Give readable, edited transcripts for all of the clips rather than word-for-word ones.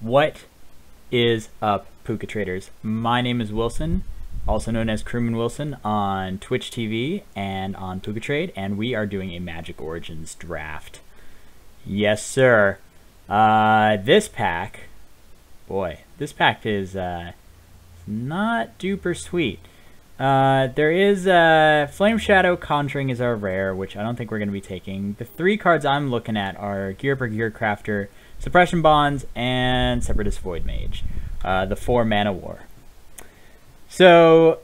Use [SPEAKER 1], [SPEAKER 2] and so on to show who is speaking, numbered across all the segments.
[SPEAKER 1] What is up, Pucatraders? My name is Wilson, also known as Crewman Wilson on Twitch TV and on Pucatrade, and we are doing a Magic Origins draft. Yes, sir. This pack, boy, this pack is not duper sweet. There is Flame Shadow Conjuring is our rare, which I don't think we're going to be taking. The three cards I'm looking at are Gear per Gear Crafter, Suppression Bonds, and Separatist Void Mage, the 4 mana war. So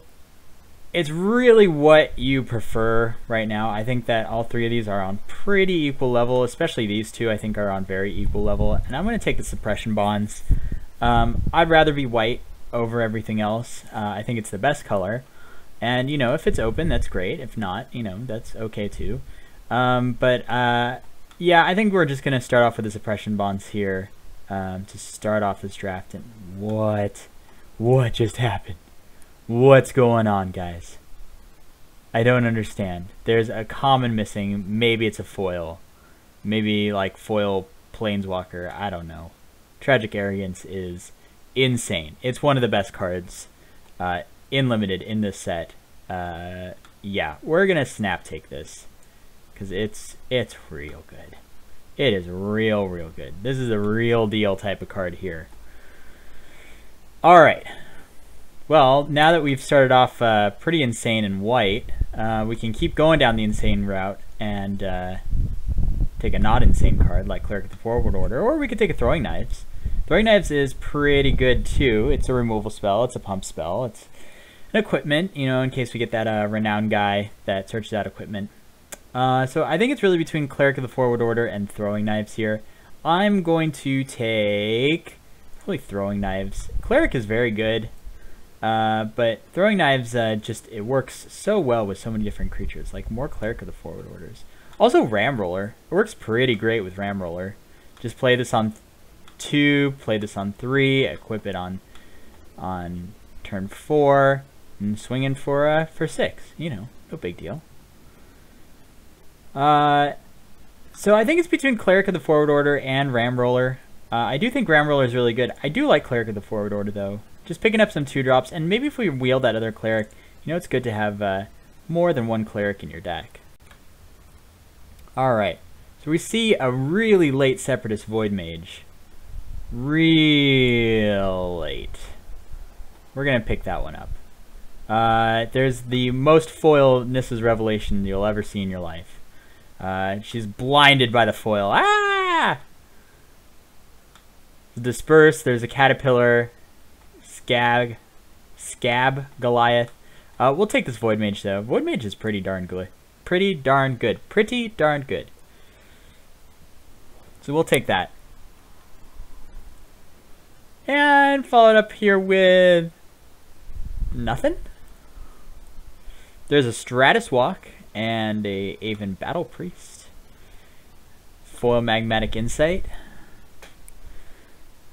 [SPEAKER 1] it's really what you prefer right now. I think that all three of these are on pretty equal level, especially these two I think are on very equal level. And I'm going to take the Suppression Bonds. I'd rather be white over everything else. I think it's the best color. And, you know, if it's open, that's great. If not, you know, that's okay too. Yeah, I think we're just going to start off with the Suppression Bonds here to start off this draft. And what just happened? What's going on, guys? I don't understand. There's a common missing. Maybe it's a foil. Maybe like foil Planeswalker. I don't know. Tragic Arrogance is insane. It's one of the best cards in Limited in this set. Yeah, we're going to snap take this. Because it's real good. It is real good. This is a real deal type of card here. Alright. Well, now that we've started off pretty insane in white, we can keep going down the insane route and take a not insane card like Cleric of the Forward Order, or we could take a Throwing Knives. Throwing Knives is pretty good too. It's a removal spell, it's a pump spell, it's an equipment, you know, in case we get that renowned guy that searches out equipment. So I think it's really between Cleric of the Forward Order and Throwing Knives here. I'm going to take probably Throwing Knives. Cleric is very good, but Throwing Knives it works so well with so many different creatures, like more Cleric of the Forward Orders. Also Ram Roller. It works pretty great with Ram Roller. Just play this on 2, play this on 3, equip it on turn 4, and swing in for 6. You know, no big deal. So I think it's between Cleric of the Forward Order and Ram Roller. I do think Ram Roller is really good. I do like Cleric of the Forward Order though. Just picking up some 2-drops, and maybe if we wield that other Cleric, you know, it's good to have more than one Cleric in your deck. Alright, so we see a really late Separatist Void Mage. Real late. We're going to pick that one up. There's the most foil Nissa's Revelation you'll ever see in your life. She's blinded by the foil. Ah! Disperse, there's a Caterpillar, Scab, Goliath. We'll take this Void Mage though. Void Mage is pretty darn good. Pretty darn good. So we'll take that. And followed up here with nothing. There's a Stratus Walk and a Aven Battle Priest. Foil Magmatic Insight.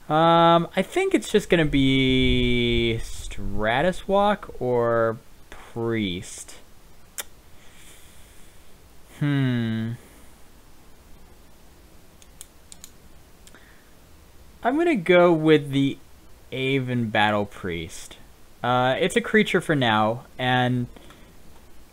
[SPEAKER 1] I think it's just gonna be Stratus Walk or Priest. I'm gonna go with the Aven Battle Priest. It's a creature for now, and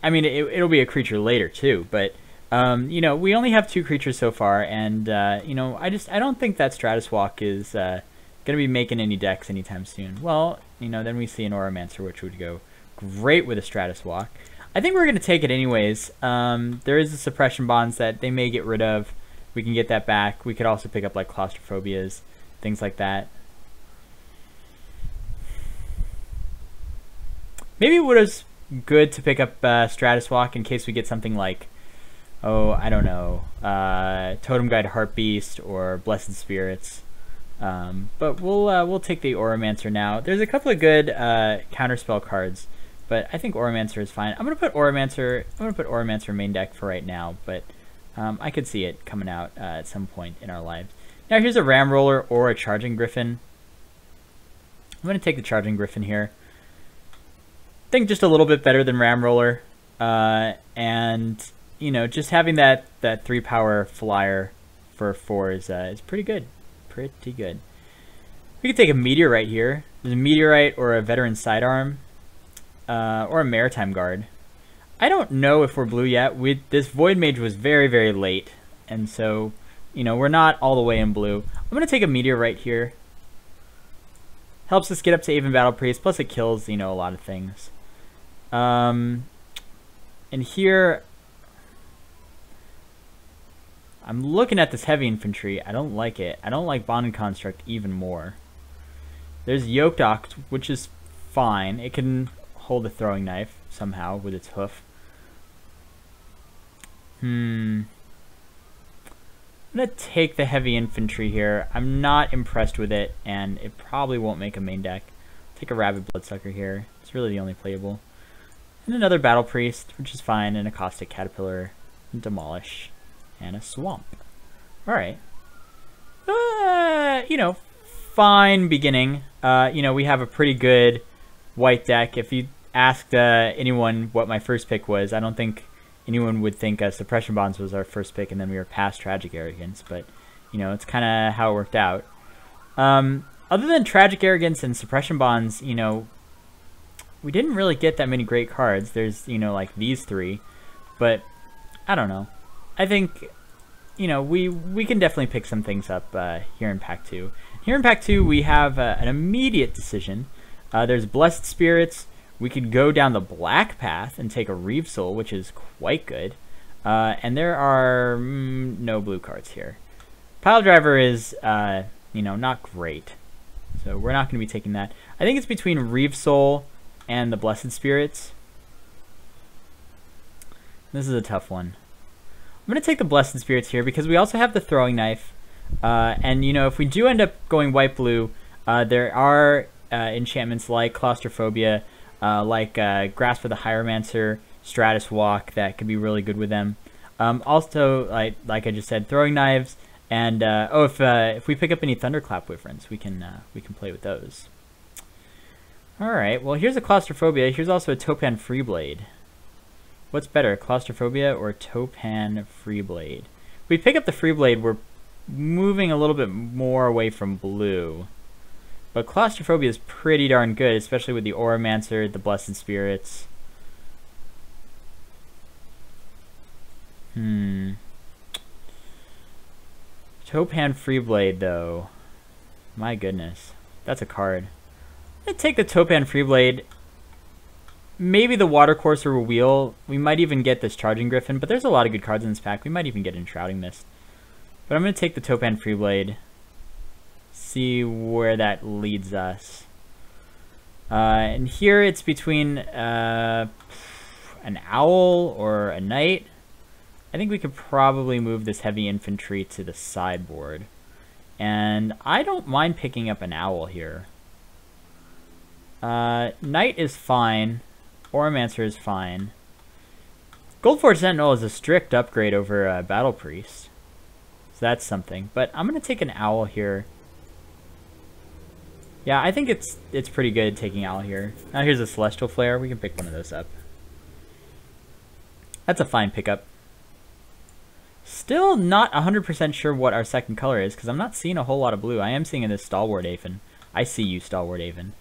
[SPEAKER 1] I mean it'll be a creature later too. But you know, we only have 2 creatures so far, and you know, I don't think that Stratus Walk is gonna be making any decks anytime soon. Well, you know, then we see an Auramancer, which would go great with a Stratus Walk. I think we're gonna take it anyways. There is the Suppression Bonds that they may get rid of. We can get that back. We could also pick up like Claustrophobias, things like that. Maybe it was good to pick up Stratus Walk in case we get something like, oh, I don't know, Totem Guide Heartbeast or Blessed Spirits. But we'll take the Auramancer now. There's a couple of good counterspell cards, but I think Auramancer is fine. I'm gonna put Auramancer main deck for right now, but I could see it coming out at some point in our lives. Now here's a Ram Roller or a Charging Griffin. I'm gonna take the Charging Griffin here. I think just a little bit better than Ram Roller, and you know, just having that 3-power flyer for 4 is pretty good. We could take a meteorite here. There's a meteorite or a veteran sidearm, or a maritime guard. I don't know if we're blue yet. This void mage was very, very late, and so, you know, we're not all the way in blue. I'm gonna take a meteorite here. Helps us get up to even battle priest. Plus, it kills, you know, a lot of things. And here, I'm looking at this heavy infantry. I don't like it. I don't like bonded construct even more. There's yoked ox, which is fine. It can hold a throwing knife somehow with its hoof. I'm gonna take the heavy infantry here. I'm not impressed with it, and it probably won't make a main deck. Take a rabid bloodsucker here. It's really the only playable. And another battle priest, which is fine, and a caustic caterpillar, and demolish, and a swamp. All right. You know, fine beginning. You know, we have a pretty good white deck. If you asked anyone what my first pick was, I don't think anyone would think Suppression Bonds was our first pick, and then we were past Tragic Arrogance. But, you know, it's kind of how it worked out. Other than Tragic Arrogance and Suppression Bonds, you know, we didn't really get that many great cards. There's, you know, like these three. But, I don't know. I think, you know, we can definitely pick some things up here in Pack 2. Here in Pack 2, we have an immediate decision. There's Blessed Spirits. We could go down the black path and take a Reeve Soul, which is quite good. And there are no blue cards here. Pile Driver is, you know, not great. So we're not going to be taking that. I think it's between Reeve Soul and the Blessed Spirits. This is a tough one. I'm going to take the Blessed Spirits here because we also have the Throwing Knife. And, you know, if we do end up going white-blue, there are enchantments like Claustrophobia, like Grasp of the Hieromancer, Stratus Walk that could be really good with them. Also, like I just said, Throwing Knives, and if we pick up any Thunderclap Wyverns, we can play with those. All right, well, here's a Claustrophobia. Here's also a Topan Freeblade. What's better, Claustrophobia or Topan Freeblade? If we pick up the Freeblade, we're moving a little bit more away from blue. But Claustrophobia is pretty darn good, especially with the Auramancer, the Blessed Spirits. Topan Freeblade, though. My goodness. That's a card. I'm going to take the Topan Freeblade. Maybe the Watercourser will wheel. We might even get this Charging Griffin, but there's a lot of good cards in this pack. We might even get Enshrouding Mist. But I'm going to take the Topan Freeblade. See where that leads us. And here it's between an owl or a knight. I think we could probably move this heavy infantry to the sideboard. And I don't mind picking up an owl here. Knight is fine. Auramancer is fine. Goldforge Sentinel is a strict upgrade over Battle Priest. So that's something. But I'm going to take an owl here. Yeah, I think it's pretty good taking owl here. Now here's a Celestial Flare. We can pick one of those up. That's a fine pickup. Still not 100% sure what our second color is, because I'm not seeing a whole lot of blue. I am seeing this Stalwart Aven. I see you, Stalwart Aven.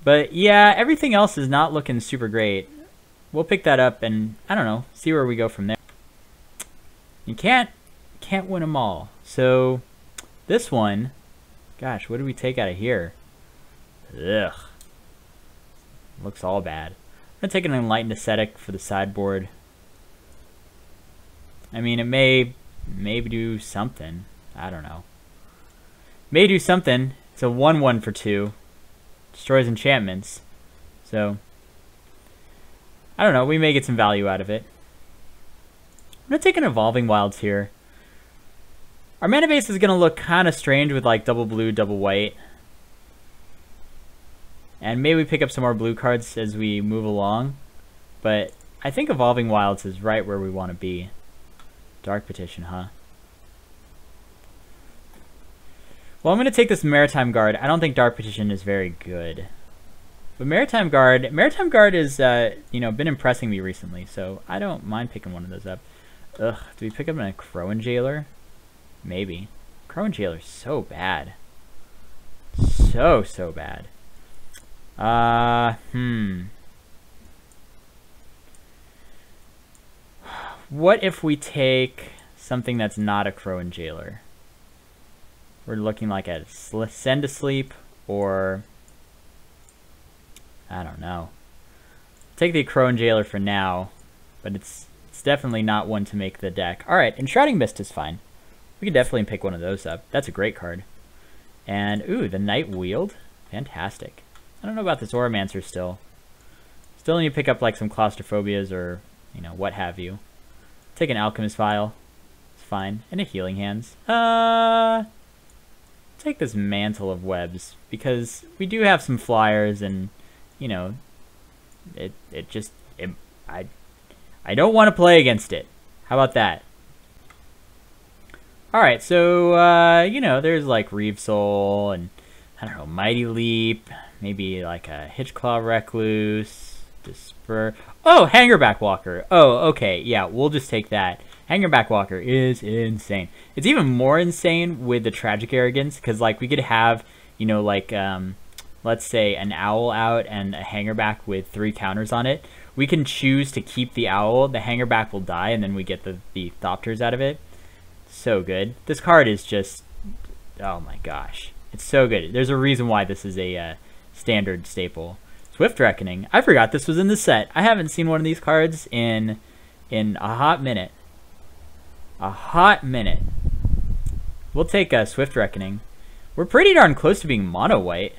[SPEAKER 1] But yeah, everything else is not looking super great. We'll pick that up and, I don't know, see where we go from there. You can't win them all. So, this one, gosh, what did we take out of here? Ugh. Looks all bad. I'm going to take an Enlightened Ascetic for the sideboard. I mean, it may do something. I don't know. May do something. It's a 1/1 for 2. Destroys enchantments. So, I don't know. We may get some value out of it. I'm going to take an Evolving Wilds here. Our mana base is going to look kind of strange with like double blue, double white. And maybe we pick up some more blue cards as we move along. But I think Evolving Wilds is right where we want to be. Dark Petition, huh? Well, I'm going to take this Maritime Guard. I don't think Dark Petition is very good. But Maritime Guard is, you know, been impressing me recently, so I don't mind picking one of those up. Ugh, do we pick up a Crowan Jailer? Maybe. Crowan Jailer's so bad. so bad. What if we take something that's not a Crow and Jailer? We're looking like a Send to Sleep, or I don't know. Take the Crow and Jailer for now, but it's definitely not one to make the deck. Alright, Enshrouding Mist is fine. We could definitely pick one of those up. That's a great card. And, ooh, the Night Wield? Fantastic. I don't know about this Auramancer still. Still need to pick up like some Claustrophobias or, you know, what have you. Take an Alchemist Vial. It's fine. And a Healing Hands. Take this Mantle of Webs, because we do have some flyers, and, you know, I don't want to play against it. How about that? Alright, so, you know, there's like Reeve Soul, and, I don't know, Mighty Leap, maybe like a Hitchclaw Recluse, Disper. Oh, Hangerback Walker. Oh, okay, yeah, we'll just take that. Hangerback Walker is insane. It's even more insane with the Tragic Arrogance, because, like, we could have, you know, like, let's say an Owl out and a Hangerback with 3 counters on it. We can choose to keep the Owl, the Hangerback will die, and then we get the Thopters out of it. So good. This card is just, oh my gosh. It's so good. There's a reason why this is a standard staple. Swift Reckoning. I forgot this was in the set. I haven't seen one of these cards in a hot minute. A hot minute. We'll take a Swift Reckoning. We're pretty darn close to being mono white.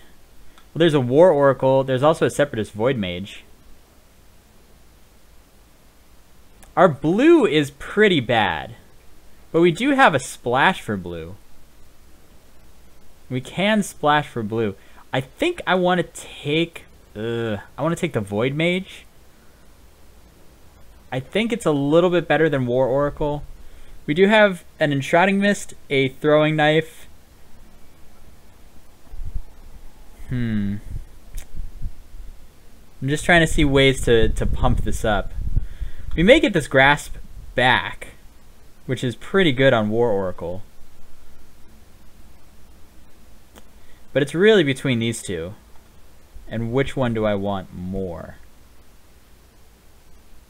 [SPEAKER 1] Well, there's a War Oracle. There's also a Separatist Void Mage. Our blue is pretty bad, but we do have a splash for blue. We can splash for blue. I think I want to take the Void Mage. I think it's a little bit better than War Oracle. We do have an Enshrouding Mist, a Throwing Knife. I'm just trying to see ways to pump this up. We may get this Grasp back, which is pretty good on War Oracle. But it's really between these two. And which one do I want more?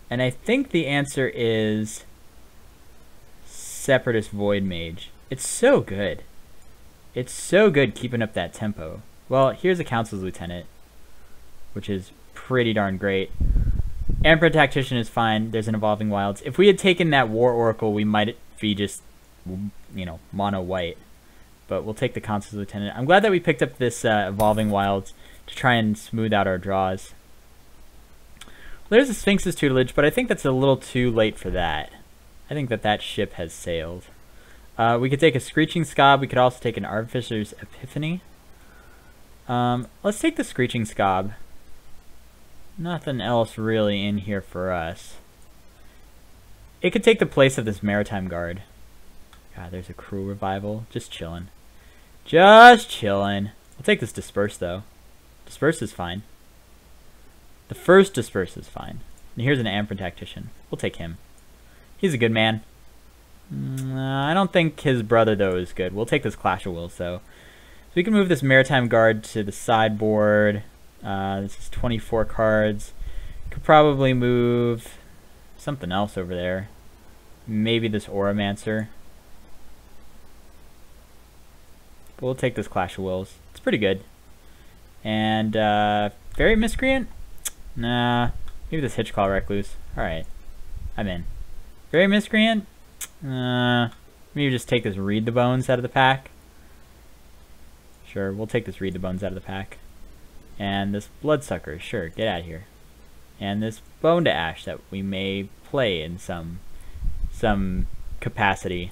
[SPEAKER 1] And I think the answer is Separatist Void Mage. It's so good. It's so good keeping up that tempo. Well, here's a Council's Lieutenant, which is pretty darn great. Emperor Tactician is fine. There's an Evolving Wilds. If we had taken that War Oracle, we might be just, you know, mono white. But we'll take the Council's Lieutenant. I'm glad that we picked up this Evolving Wilds to try and smooth out our draws. Well, there's a Sphinx's Tutelage, but I think that's a little too late for that. I think that ship has sailed. We could take a Screeching Scob. We could also take an Artificer's Epiphany. Let's take the Screeching Scob. Nothing else really in here for us. It could take the place of this Maritime Guard. God, there's a Cruel Revival. Just chilling. Just chilling. I'll take this Disperse, though. Disperse is fine. The first Disperse is fine. And here's an Emperor Tactician. We'll take him. He's a good man. I don't think his brother, though, is good. We'll take this Clash of Wills, though. So we can move this Maritime Guard to the sideboard. This is 24 cards. Could probably move something else over there. Maybe this Auramancer. But we'll take this Clash of Wills. It's pretty good. And Fairy Miscreant? Nah. Maybe this Hitchclaw Recluse. Alright. I'm in. Fairy Miscreant? Maybe just take this Read the Bones out of the pack. Sure, we'll take this Read the Bones out of the pack. And this Bloodsucker, sure, get out of here. And this Bone to Ash that we may play in some capacity.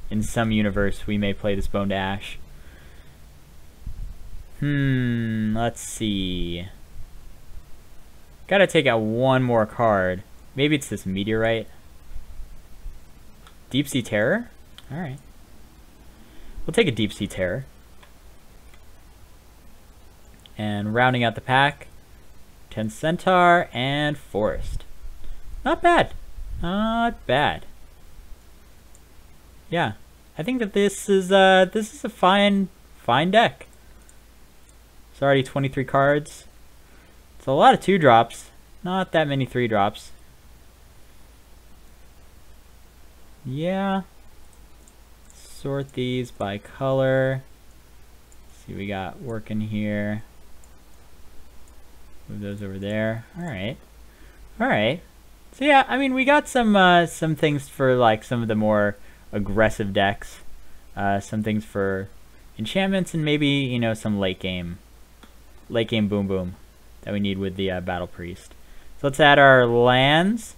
[SPEAKER 1] In some universe, we may play this Bone to Ash. Let's see. Gotta take out one more card. Maybe it's this Meteorite. Deep Sea Terror? Alright. We'll take a Deep Sea Terror. And rounding out the pack, 10 Centaur and Forest. Not bad. Not bad. Yeah. I think that this is a fine deck. It's already 23 cards. It's a lot of 2-drops. Not that many 3-drops. Yeah. Sort these by color. Let's see what we got working here. Move those over there. Alright. Alright. So yeah, I mean, we got some things for like some of the more aggressive decks. Some things for enchantments and maybe, you know, some late game boom boom that we need with the Battle Priest. So let's add our lands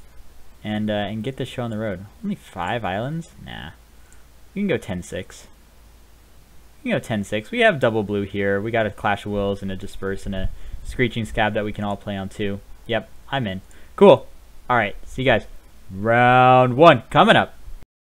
[SPEAKER 1] and get this show on the road. Only 5 islands? Nah. We can go 10-6. We can go 10-6. We have double blue here. We got a Clash of Wills and a Disperse and a Screeching Scab that we can all play on too. Yep, I'm in. Cool. Alright, see you guys. Round 1 coming up.